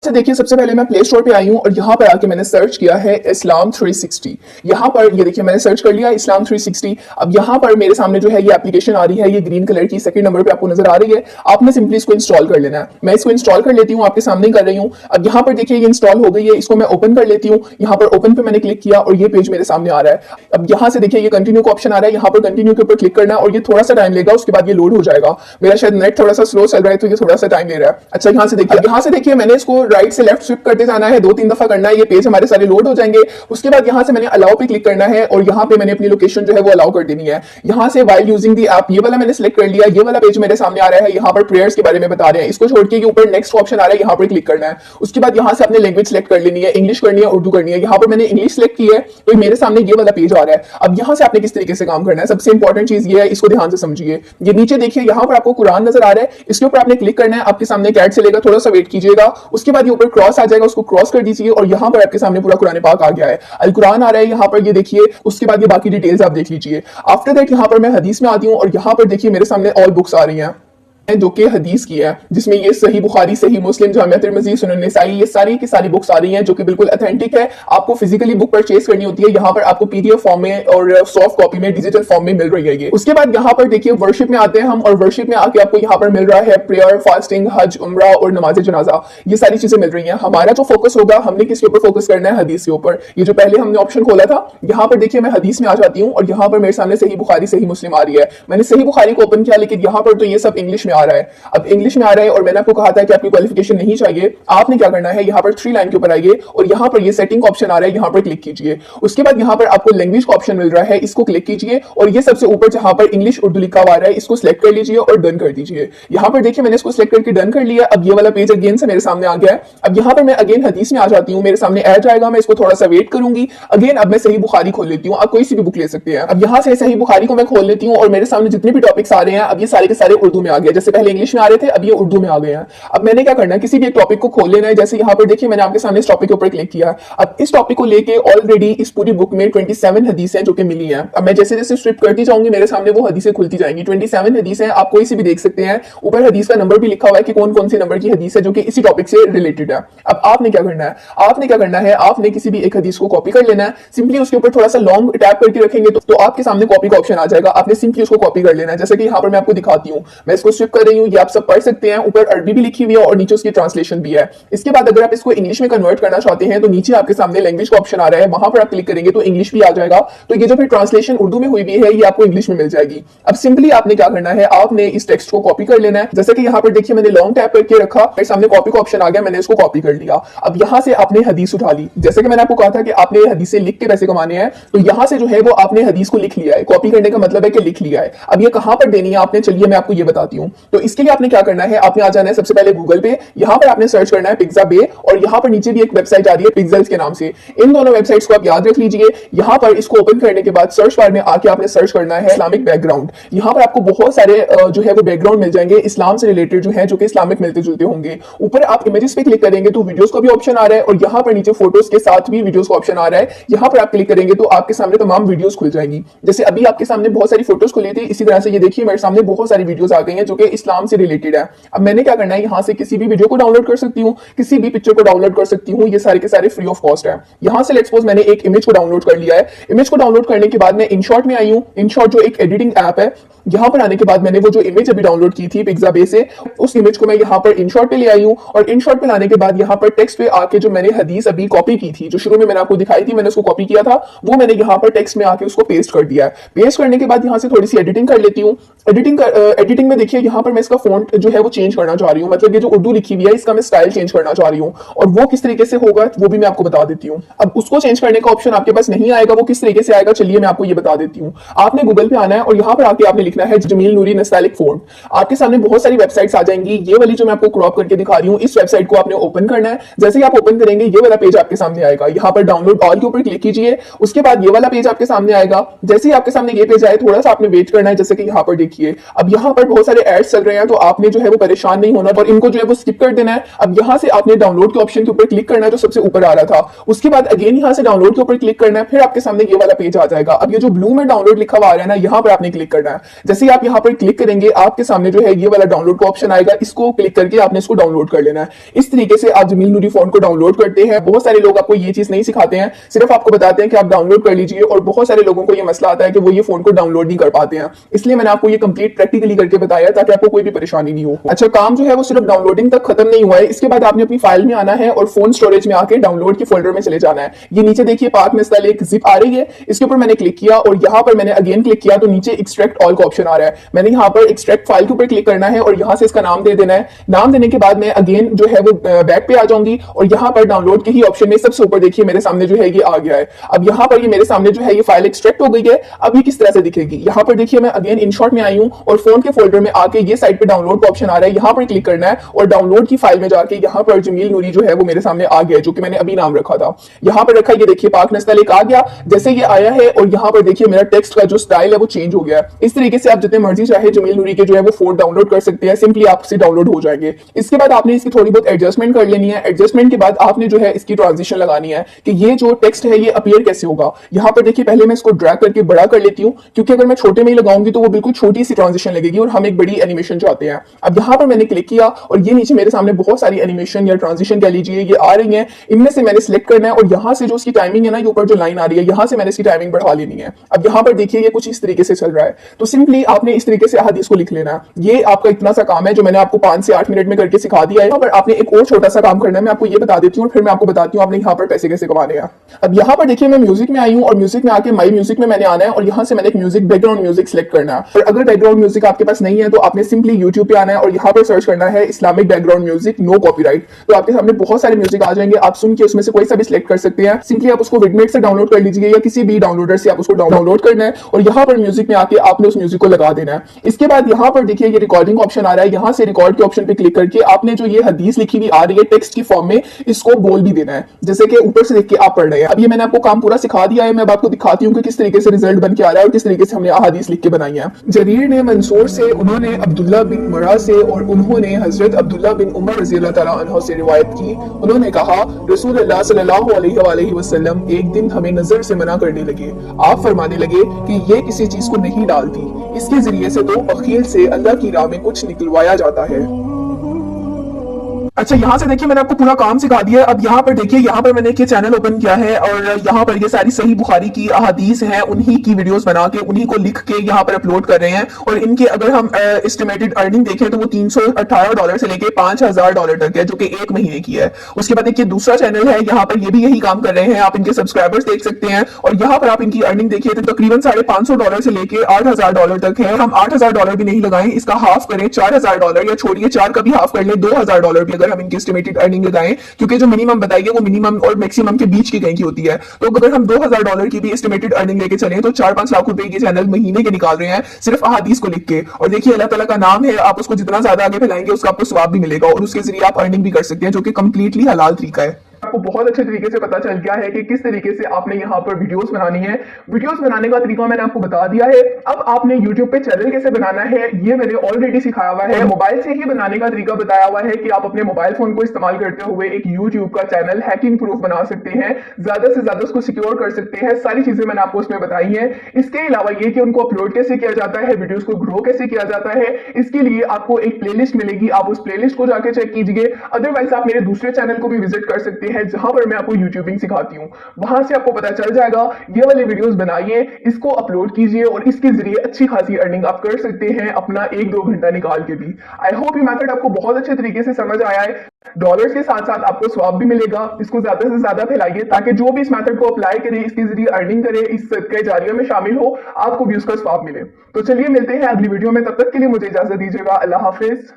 से देखिए सबसे पहले मैं प्ले स्टोर पे आई हूँ और यहाँ पर आके मैंने सर्च किया है इस्लाम 360। यहाँ पर ये देखिए मैंने सर्च कर लिया इस्लाम 360। अब यहाँ पर मेरे सामने जो है ये एप्लीकेशन आ रही है, ये ग्रीन कलर की सेकंड नंबर पे आपको नजर आ रही है। आपने सिंपली इसको इंस्टॉल कर लेना है। मैं इसको इंस्टॉल कर लेती हूँ, आपके सामने ही कर रही हूँ। अब यहाँ पर देखिए ये इंस्टॉल हो गई है, इसको मैं ओपन कर लेती हूँ। यहाँ पर ओपन पे मैंने क्लिक किया और ये पेज मेरे सामने आ रहा है। अब यहाँ से देखिए ये कंटिन्यू का ऑप्शन आ रहा है, यहाँ पर कंटिन्यू के ऊपर क्लिक करना है और ये थोड़ा सा टाइम लेगा, उसके बाद ये लोड हो जाएगा। मेरा शायद नेट थोड़ा सा स्लो चल रहा है तो ये थोड़ा सा टाइम ले रहा है। अच्छा यहाँ से देखिए मैंने इसको राइट से लेफ्ट स्विप करते जाना है, 2-3 दफा करना है, ये पेज हमारे सारे लोड हो जाएंगे। उसके बाद यहाँ से मैंने अलाउ पे क्लिक करना है और यहाँ पे मैंने अपनी लोकेशन जो है वो अलाउ कर देनी है। यहाँ से व्हाइल यूजिंग दी ऐप, ये वाला मैंने सिलेक्ट कर लिया। ये वाला पेज मेरे सामने आ रहा है, यहाँ पर प्रेयर्स के बारे में बता रहे हैं। इसको छोड़ के ऊपर नेक्स्ट ऑप्शन आ रहा है, यहाँ पर क्लिक करना है। उसके बाद यहाँ से अपने लैंग्वेज सिलेक्ट कर लेनी है, इंग्लिश करनी है, उर्दू करनी है। यहाँ पर मैंने इंग्लिश सिलेक्ट की है तो मेरे सामने ये वाला पेज आ रहा है। अब यहाँ से आपने किस तरीके से काम करना है, सबसे इंपॉर्टेंट चीज ये है, इसको ध्यान से समझिए। ये नीचे देखिए यहाँ पर आपको कुरान नजर आ रहा है, इसके ऊपर आपने क्लिक करना है। आपके सामने एक ऐड चलेगा, थोड़ा सा वेट कीजिएगा। उसके बाद ये ऊपर क्रॉस आ जाएगा, उसको क्रॉस कर दीजिए और यहाँ पर आपके सामने पूरा कुरान पाक आ गया है, अल कुरान आ रहा है यहाँ पर, ये देखिए। उसके बाद ये बाकी डिटेल्स आप देख लीजिए। आफ्टर दैट यहाँ पर मैं हदीस में आती हूँ और यहाँ पर देखिए मेरे सामने ऑल बुक्स आ रही हैं जो कि हदीस की है, जिसमें ये सही बुखारी, सही मुस्लिम, जामिया तिर्मिज़ी, सुनन निसाई, ये सारी की सारी बुक्स आ रही हैं जो कि बिल्कुल ऑथेंटिक है। आपको फिजिकली बुक परचेज करनी होती है, यहाँ पर आपको पीडीएफ फॉर्म में और सॉफ्ट कॉपी में, डिजिटल फॉर्म में मिल रही है ये। उसके बाद यहाँ पर देखिए वर्शिप में आते हैं हम, और वर्शिप में आके आपको यहाँ पर मिल रहा है प्रेयर, फास्टिंग, हज, उम्रा और नमाज जनाजा, ये सारी चीजें मिल रही हैं। हमारा जो फोकस होगा, हमने किसके ऊपर फोकस करना है, हदीस के ऊपर। ये जो पहले हमने ऑप्शन खोला था, यहाँ पर देखिए मैं हदीस में आ जाती हूँ और यहाँ पर मेरे सामने सही बुखारी, सही मुस्लिम आ रही है। मैंने सही बुखारी को ओपन किया, लेकिन यहाँ पर तो ये सब इंग्लिश में आ रहा है। अब इंग्लिश में आ रहा है और मैंने आपको कहा था कि आपकी क्वालिफिकेशन नहीं चाहिए। आपने क्या करना है, यहाँ पर 3 लाइन के ऊपर आइए और यहाँ पर ये सेटिंग ऑप्शन आ रहा है, यहाँ पर क्लिक कीजिए। उसके बाद यहाँ पर आपको लैंग्वेज का ऑप्शन मिल रहा है, इसको क्लिक कीजिए और ये सबसे ऊपर जहां पर इंग्लिश उर्दू लिखा हुआ है, इसको सिलेक्ट कर लीजिए और डन कर दीजिए। यहाँ पर देखिए मैंने इसको सिलेक्ट करके डन कर लिया। अब ये वाला पेज अगेन से मेरे सामने आ गया है। अब यहाँ पर मैं अगेन हदीस में आ जाती हूँ, मेरे सामने ऐड जाएगा, मैं इसको थोड़ा सा वेट करूंगी। अगेन अब मैं सही बुखारी खोल लेती हूँ, आप कोई सी भी बुक ले सकते हैं। अब यहाँ से सही बुखारी को मैं खोल लेती हूँ और मेरे सामने जितने भी टॉपिक्स आ रहे हैं, अब ये सारे के सारे उर्दू में आ गए। जैसे पहले इंग्लिश में आ रहे थे, अब ये उर्दू में आ गए हैं। अब मैंने क्या करना है, किसी भी एक टॉपिक को खोल लेना है। जैसे यहाँ पर देखिए मैंने आपके सामने इस टॉपिक के ऊपर क्लिक किया। अब इस टॉपिक को लेके ऑलरेडी इस पूरी बुक में 27 हदीस हैं जो कि मिली हैं। अब मैं जैसे जैसे स्विप करती जाऊंगी, मेरे सामने वो हदीसें खुलती जाएंगी। 27 हदीस हैं, आप कोई सी भी देख सकते हैं। ऊपर हदीस का नंबर भी लिखा हुआ है कि कौन कौन सी नंबर की हदीस है जो कि इसी टॉपिक से रिलेटेड है। अब आपने क्या करना है, आपने किसी भी एक हदीस को कॉपी कर लेना है। सिंपली उसके ऊपर थोड़ा सा लॉन्ग टैप करके रखेंगे तो आपके सामने कॉपी का ऑप्शन आ जाएगा। आपने सिंपली उसको कॉपी कर लेना है। जैसे कि यहाँ पर मैं आपको दिखाती हूँ, मैं इसको स्विप कर रही हूँ, ये आप सब पढ़ सकते हैं। ऊपर अरबी भी लिखी हुई है और नीचे उसकी ट्रांसलेशन भी है। इसके बाद अगर आप इसको इंग्लिश में कन्वर्ट करना चाहते हैं तो नीचे आपके सामने लैंग्वेज का ऑप्शन आ रहा है, वहां पर आप क्लिक करेंगे तो इंग्लिश भी आ जाएगा। तो ये जो फिर ट्रांसलेशन उर्दू में हुई भी है, ये आपको इंग्लिश में मिल जाएगी। अब सिंपली आपने क्या करना है, आपने इस टेक्स्ट को कॉपी कर लेना है। जैसे कि यहाँ पर देखिए मैंने लॉन्ग टैप करके रखा, मेरे सामने कॉपी का ऑप्शन आ गया, मैंने इसको कॉपी कर लिया। अब यहाँ से आपने हदीस उठा ली। जैसे कि मैंने आपको कहा था कि आपने हदीस से लिख के पैसे कमाने हैं, तो यहाँ से जो है वो आपने हदीस को लिख लिया है। कॉपी करने का मतलब है कि लिख लिया है। अब ये कहां पर देनी है आपने, चलिए मैं आपको ये बताती हूँ। तो इसके लिए आपने क्या करना है, आपने आ जाना है सबसे पहले गूगल पे, यहाँ पर आपने सर्च करना है पिज्जा बे, और यहाँ पर नीचे भी एक वेबसाइट आ रही है पिक्सेल्स के नाम से। इन दोनों वेबसाइट्स को आप याद रख लीजिए। यहाँ पर इसको ओपन करने के बाद सर्च बार में आके आपने सर्च करना है इस्लामिक बैकग्राउंड। यहाँ पर आपको बहुत सारे जो है वो बैकग्राउंड मिल जाएंगे इस्लाम से रिलेटेड, जो है जो कि इस्लामिक मिलते जुलते होंगे। ऊपर आप इमेजेस पे क्लिक करेंगे तो वीडियोस का भी ऑप्शन आ रहा है और यहाँ पर नीचे फोटोज के साथ भी वीडियोस का ऑप्शन आ रहा है। यहाँ पर आप क्लिक करेंगे तो आपके सामने तमाम वीडियोस खुल जाएंगी। जैसे अभी आपके सामने बहुत सारी फोटोज खुली थी, इसी तरह से ये देखिए मेरे सामने बहुत सारी वीडियोस आ गई हैं जो कि इस्लाम से रिलेटेड है। अब मैंने क्या करना है, यहाँ से किसी भी वीडियो को डाउनलोड कर सकती हूँ, किसी भी पिक्चर को डाउनलोड कर सकती हूँ। ये सारे के सारे फ्री ऑफ कॉस्ट है। यहाँ से लेट्स सपोज मैंने एक इमेज को डाउनलोड कर लिया है। इमेज को डाउनलोड करने के बाद मैं इनशॉट में आई हूँ। इनशॉट जो एक एडिटिंग ऐप है, यहाँ पर आने के बाद मैंने वो जो इमेज अभी डाउनलोड की थी पिक्सा बे से, उस इमेज को मैं यहाँ पर इनशॉट पे ले आई हूँ। और इनशॉट पे लाने के बाद यहाँ पर टेक्स्ट पे आके जो मैंने हदीस अभी कॉपी की थी, जो शुरू में मैंने आपको दिखाई थी, मैंने उसको कॉपी किया था, वो मैंने यहाँ पर टेक्स्ट में आके उसको पेस्ट कर दिया है। पेस्ट करने के बाद यहाँ से थोड़ी सी एडिटिंग कर लेती हूँ। एडिटिंग में देखिए यहाँ पर मैं इसका फॉन्ट जो है वो चेंज करना चाह रही हूँ, मतलब ये जो उर्दू लिखी हुई है इसका मैं स्टाइल चेंज करना चाह रही हूँ, और वो किस तरीके से होगा वो भी मैं आपको बता देती हूँ। अब उसको चेंज करने का ऑप्शन आपके पास नहीं आएगा, वो किस तरीके से आएगा चलिए मैं आपको ये बता देती हूँ। आपने गूगल पे आना है और यहाँ पर आके आपने लिखना है जमील नूरी नस्तालिक फॉन्ट। आपके सामने बहुत सारी वेबसाइट्स आ जाएंगी। ये वाली जो मैं आपको क्रॉप करके दिखा रही हूँ, इस वेबसाइट को आपने ओपन करना है। जैसे ही आप ओपन करेंगे ये वाला पेज आपके सामने आएगा। यहाँ पर डाउनलोड ऑल के ऊपर क्लिक कीजिए। उसके बाद ये वाला पेज आपके सामने आएगा। जैसे ही आपके सामने ये पेज आए, थोड़ा सा आपने वेट करना है। जैसे कि यहाँ पर देखिए अब यहाँ पर बहुत सारे एड्स एड्स चल रहे हैं तो आपने जो है वो परेशान नहीं होना और इनको जो है वो स्किप कर देना है। अब यहाँ से आपने डाउनलोड के ऑप्शन के ऊपर क्लिक करना है जो सबसे ऊपर आ रहा था। उसके बाद अगेन यहाँ से डाउनलोड के ऊपर क्लिक करना है, फिर आपके सामने ये वाला पेज आ जाएगा। अब ये जो ब्लू में डाउनलोड लिखा हुआ आ रहा है ना, यहाँ पर आपने क्लिक करना है। जैसे ही आप यहाँ पर क्लिक करेंगे आपके सामने जो है ये वाला डाउनलोड का ऑप्शन आएगा, इसको क्लिक करके आपने इसको डाउनलोड कर लेना है। इस तरीके से आप जमील नूरी फोन को डाउनलोड करते हैं। बहुत सारे लोग आपको ये चीज नहीं सिखाते हैं, सिर्फ आपको बताते हैं कि आप डाउनलोड कर लीजिए, और बहुत सारे लोगों को ये मसला आता है कि वो ये फोन को डाउनलोड नहीं कर पाते हैं। इसलिए मैंने आपको ये कंप्लीट प्रैक्टिकली करके बताया ताकि आपको कोई भी परेशानी नहीं हो। अच्छा, काम जो है वो सिर्फ डाउनलोडिंग तक खत्म नहीं हुआ है। इसके बाद आपने अपनी फाइल में आना है और फोन स्टोरेज में आके डाउनलोड के फोल्डर में चले जाना है। ये नीचे देखिए पाक मिसाल एक जिप आ रही है, इसके ऊपर मैंने क्लिक किया और यहाँ पर मैंने अगेन क्लिक किया तो नीचे एक्सट्रैक्ट ऑल का ऑप्शन आ रहा है। मैंने यहाँ पर एक्सट्रैक्ट फाइल के ऊपर क्लिक करना है और यहाँ से इसका नाम दे देना है। नाम देने के बाद मैं अगेन जो है वो बैक पे आ जाऊंगी और यहाँ पर डाउनलोड के ही ऑप्शन में सबसे ऊपर देखिए मेरे सामने जो है ये आ गया है। अब यहाँ पर ये मेरे सामने जो है ये फाइल एक्सट्रैक्ट हो गई है। अब ये किस तरह से दिखेगी, यहाँ पर देखिए मैं अगेन इन शॉर्ट में आई हूँ और फोन के फोल्डर में आके ये साइड पे डाउनलोड का ऑप्शन आ रहा है, यहाँ पर क्लिक करना है और डाउनलोड की फाइल में जाके यहाँ पर जमील नूरी जो है वो मेरे सामने आ गया, जो कि मैंने अभी नाम रखा था। यहाँ पर रखा, ये देखिए पाक नस्ल एक आ गया। जैसे ये आया है और यहाँ पर देखिए मेरा टेक्स्ट का जो स्टाइल है वो चेंज हो गया है। इस तरीके से आप जितने मर्जी चाहे जमील नूरी के जो है वो फोन डाउनलोड कर सकते हैं, सिंपली आपसे डाउनलोड हो जाएंगे। इसके बाद आपने इसकी थोड़ी बहुत एडजस्टमेंट कर लेनी है। एडजस्टमेंट के बाद आपने जो है इसकी ट्रांजिशन लगानी है कि ये जो टेक्स्ट है ये अपीयर कैसे होगा। यहाँ पर देखिए पहले मैं इसको ड्रैग करके बड़ा कर लेती हूँ, क्योंकि अगर मैं छोटे में ही लगाऊंगी तो वो बिल्कुल छोटी सी ट्रांजिशन लगेगी और हम एक बड़ी एनिमेशन चाहते हैं। अब यहाँ पर मैंने क्लिक किया और ये नीचे मेरे सामने बहुत सारी एनिमेशन या ट्रांजिशन कह लीजिए ये आ रही है। इनमें से मैंने सिलेक्ट करना है और यहाँ से जो उसकी टाइमिंग है ना, ये ऊपर जो लाइन आ रही है यहाँ से मैंने इसकी टाइमिंग बढ़ा लेनी है। अब यहाँ पर देखिए ये कुछ इस तरीके से चल रहा है, तो सिंपली आपने इस तरीके से अहादीस को लिख लेना है। ये आपका इतना सा काम है जो मैंने आपको 5 से 8 मिनट में करके सिखा दिया है। पर आपने एक और छोटा सा काम करना है, मैं आपको ये बता देती हूँ और फिर मैं आपको बताती हूँ आपने यहाँ पर पैसे कैसे कमाने हैं। अब यहाँ पर देखिए मैं म्यूजिक में आई हूँ और म्यूजिक में आके माई म्यूजिक में मैंने आना है और यहाँ से मैंने एक म्यूजिक बैकग्राउंड म्यूजिक सिलेक्ट करना है। और अगर बैकग्राउंड म्यूजिक आपके पास नहीं है तो आपने सिंपली यूट्यूब पे आना है और यहाँ पर सर्च करना है Islamic background music no copyright. तो आपके सामने बहुत सारे म्यूजिक आ जाएंगे, आप सुन के उसमें से कोई सा भी सिलेक्ट कर सकते हैं। सिंपली आप उसको विडमेट से डाउनलोड कर लीजिए या किसी भी डाउनलोडर से आप उसको डाउनलोड करना है और यहाँ पर म्यूजिक में आके आपने उस म्यूजिक को लगा देना है। इसके बाद यहाँ पर देखिए ये रिकॉर्डिंग ऑप्शन आ रहा है, यहाँ से रिकॉर्ड के ऑप्शन पे क्लिक करके आपने जो ये हदीस लिखी हुई आ रही है टेक्स्ट की फॉर्म में, इसको बोल भी देना है जैसे कि ऊपर से देख के आप पढ़ रहे हैं। अब ये मैंने आपको काम पूरा सिखा दिया है, मैं अब आपको दिखाती हूँ कि किस तरीके से रिजल्ट बन के आ रहा है और किस तरीके से हमने अहादीस लिख के बनाई है। जरीर ने मंसूर से, उन्होंने अब्दुल्ला बिन मरा से और उन्होंने हजरत अब्दुल्ला बिन उमर रज़ी अल्लाह तआला अन्हु से रिवायत की। उन्होंने कहा रसूलुल्लाह सल्लल्लाहु अलैहि वसल्लम एक दिन हमें नजर से मना करने लगे। आप फरमाने लगे कि ये किसी चीज को नहीं डालती, इसके जरिए से तो बखील से अल्लाह की राह में कुछ निकलवाया जाता है। अच्छा, यहाँ से देखिए मैंने आपको पूरा काम सिखा दिया है। अब यहाँ पर देखिए, यहाँ पर मैंने एक चैनल ओपन किया है और यहाँ पर ये सारी सही बुखारी की अहादीस हैं, उन्हीं की वीडियोस बना के उन्हीं को लिख के यहाँ पर अपलोड कर रहे हैं। और इनके अगर हम एस्टिमेटेड अर्निंग देखें तो वो $318 से लेके $5000 तक है, जो कि 1 महीने की है। उसके बाद देखिए दूसरा चैनल है, यहाँ पर ये भी यही काम कर रहे हैं। आप इनके सब्सक्राइबर्स देख सकते हैं और यहाँ पर आप इनकी अर्निंग देखिए तो तकरीबन $550 से लेके $8000 तक है। हम $8000 भी नहीं लगाएं, इसका हाफ करें $4000 या छोड़िए 4 का भी हाफ कर ले $2000 भी अगर हम इनकी एस्टिमेटेड अर्निंग लगाएं, क्योंकि जो मिनिमम बताई है वो मिनिमम और मैक्सिमम के बीच की कहीं की होती है। तो अगर हम $2000 की भी एस्टिमेटेड अर्निंग लेके चलें तो 4-5 लाख रुपए ये चैनल महीने के निकाल रहे हैं सिर्फ अहादीस को लिख के। और देखिए अल्लाह ताला का नाम है, आप उसको जितना ज्यादा आगे फैलाएंगे उसका आपको सवाब भी मिलेगा और उसके जरिए आप अर्निंग भी कर सकते हैं, जो कि कंप्लीटली हलाल तरीका है। आपको बहुत अच्छे तरीके से पता चल गया है कि किस तरीके से आपने यहाँ पर वीडियोस बनानी है। वीडियोस बनाने का तरीका मैंने आपको बता दिया है। अब आपने YouTube पे चैनल कैसे बनाना है ये मैंने ऑलरेडी सिखाया हुआ है। मोबाइल से ही बनाने का तरीका बताया हुआ है कि आप अपने मोबाइल फोन को इस्तेमाल करते हुए एक YouTube का चैनल हैकिंग प्रूफ बना सकते हैं, ज्यादा से ज्यादा उसको सिक्योर कर सकते हैं। सारी चीजें मैंने आपको उसमें बताई है। इसके अलावा ये कि उनको अपलोड कैसे किया जाता है, वीडियोस को ग्रो कैसे किया जाता है, इसके लिए आपको एक प्लेलिस्ट मिलेगी, आप उस प्लेलिस्ट को जाके चेक कीजिए। अदरवाइज आप मेरे दूसरे चैनल को भी विजिट कर सकते हैं जहां पर मैं आपको यूट्यूबिंग सिखाती हूँ, वहां से आपको पता चल जाएगा। ये वाले वीडियोस बनाइए, इसको अपलोड कीजिए और इसके जरिए अच्छी खासी अर्निंग आप कर सकते हैं अपना 1-2 घंटा निकाल के भी। आई होप ये मेथड आपको बहुत अच्छे तरीके से समझ आया है। डॉलर्स के साथ साथ आपको स्वाब भी मिलेगा। इसको ज्यादा से ज्यादा फैलाइए ताकि जो भी इस मेथड को अप्लाई करे, इसके जरिए अर्निंग करे, इस सदका जारिया में शामिल हो, आपको भी उसका स्वाब मिले। तो चलिए मिलते हैं अगली वीडियो में, तब तक के लिए मुझे इजाजत दीजिएगा। अल्लाह हाफिज।